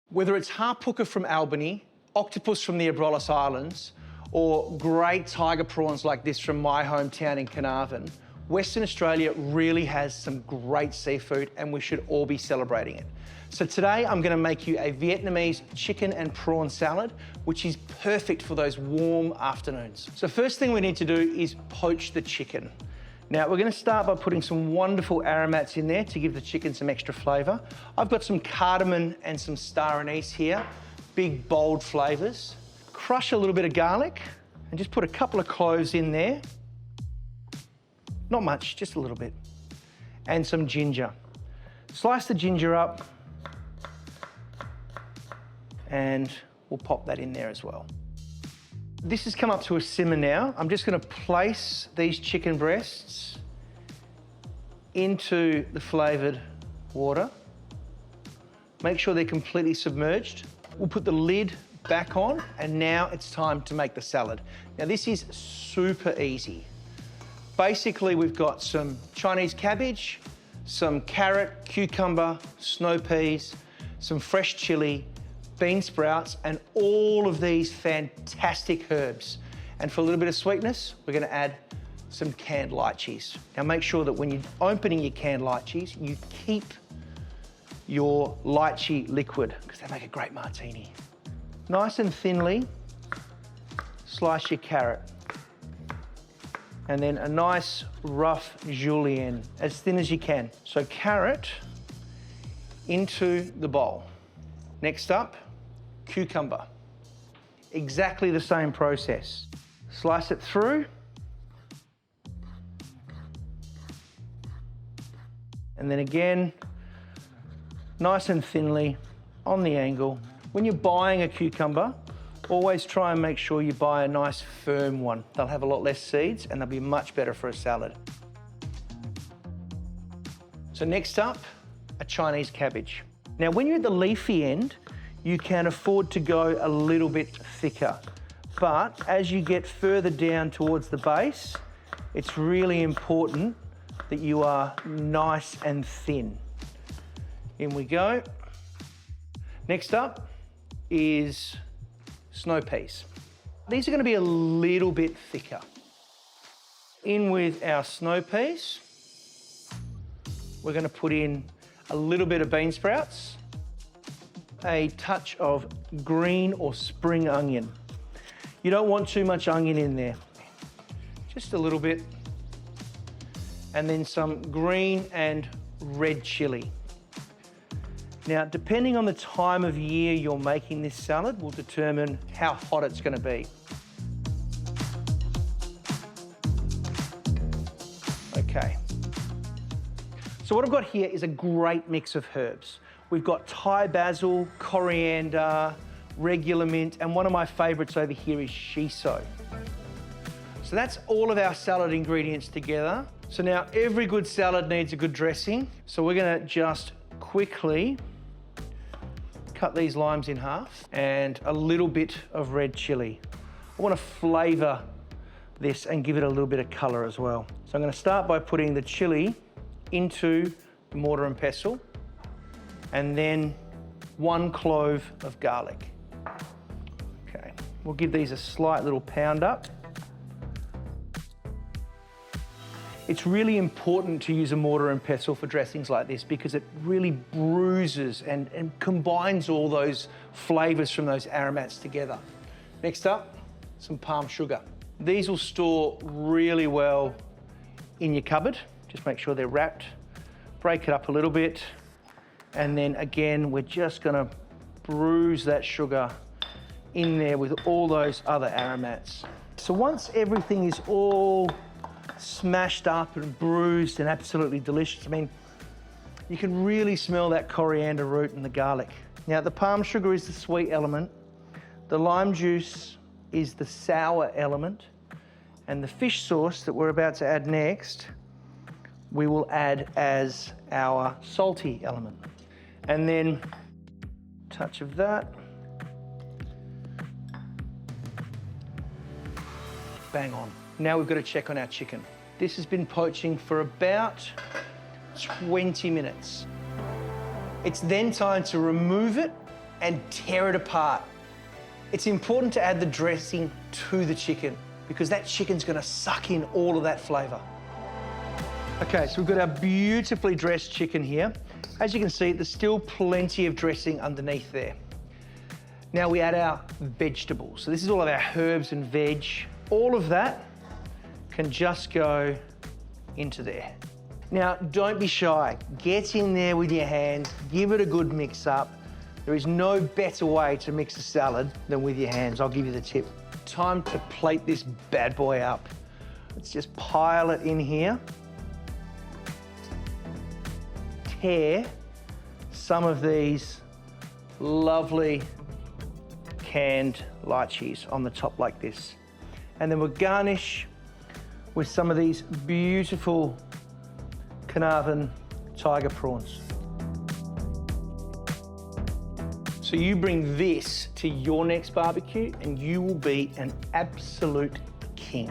Whether it's harpooker from Albany, octopus from the Abrolhos Islands, or great tiger prawns like this from my hometown in Carnarvon, Western Australia really has some great seafood and we should all be celebrating it. So today I'm going to make you a Vietnamese chicken and prawn salad, which is perfect for those warm afternoons. So first thing we need to do is poach the chicken. Now we're going to start by putting some wonderful aromatics in there to give the chicken some extra flavour. I've got some cardamom and some star anise here, big bold flavours. Crush a little bit of garlic and just put a couple of cloves in there. Not much, just a little bit. And some ginger. Slice the ginger up and we'll pop that in there as well. This has come up to a simmer now. I'm just going to place these chicken breasts into the flavoured water. Make sure they're completely submerged. We'll put the lid back on and now it's time to make the salad. Now this is super easy. Basically we've got some Chinese cabbage, some carrot, cucumber, snow peas, some fresh chilli, bean sprouts, and all of these fantastic herbs. And for a little bit of sweetness, we're going to add some canned lychees. Now make sure that when you're opening your canned lychees, you keep your lychee liquid because they make a great martini. Nice and thinly slice your carrot. And then a nice rough julienne, as thin as you can. So carrot into the bowl. Next up, cucumber. Exactly the same process. Slice it through. And then again, nice and thinly on the angle. When you're buying a cucumber, always try and make sure you buy a nice firm one. They'll have a lot less seeds and they'll be much better for a salad. So next up, a Chinese cabbage. Now when you're at the leafy end, you can afford to go a little bit thicker. But as you get further down towards the base, it's really important that you are nice and thin. In we go. Next up is snow peas. These are going to be a little bit thicker. In with our snow peas. We're going to put in a little bit of bean sprouts, a touch of green or spring onion. You don't want too much onion in there, just a little bit. And then some green and red chilli. Now, depending on the time of year you're making this salad will determine how hot it's going to be. Okay. So what I've got here is a great mix of herbs. We've got Thai basil, coriander, regular mint, and one of my favourites over here is shiso. So that's all of our salad ingredients together. So now every good salad needs a good dressing. So we're going to just quickly cut these limes in half and a little bit of red chilli. I want to flavour this and give it a little bit of colour as well. So I'm going to start by putting the chilli into the mortar and pestle and then 1 clove of garlic. Okay, we'll give these a slight little pound up. It's really important to use a mortar and pestle for dressings like this because it really bruises and combines all those flavours from those aromatics together. Next up, some palm sugar. These will store really well in your cupboard. Just make sure they're wrapped. Break it up a little bit. And then again, we're just gonna bruise that sugar in there with all those other aromatics. So once everything is all smashed up and bruised and absolutely delicious. I mean, you can really smell that coriander root and the garlic. Now, the palm sugar is the sweet element. The lime juice is the sour element. And the fish sauce that we're about to add next, we will add as our salty element. And then a touch of that. Bang on. Now we've got to check on our chicken. This has been poaching for about 20 minutes. It's then time to remove it and tear it apart. It's important to add the dressing to the chicken because that chicken's gonna suck in all of that flavour. Okay, so we've got our beautifully dressed chicken here. As you can see, there's still plenty of dressing underneath there. Now we add our vegetables. So this is all of our herbs and veg. All of that can just go into there. Now, don't be shy. Get in there with your hands, give it a good mix up. There is no better way to mix a salad than with your hands. I'll give you the tip. Time to plate this bad boy up. Let's just pile it in here. Tear some of these lovely canned lychees on the top like this. And then we'll garnish with some of these beautiful Carnarvon tiger prawns. So you bring this to your next barbecue and you will be an absolute king.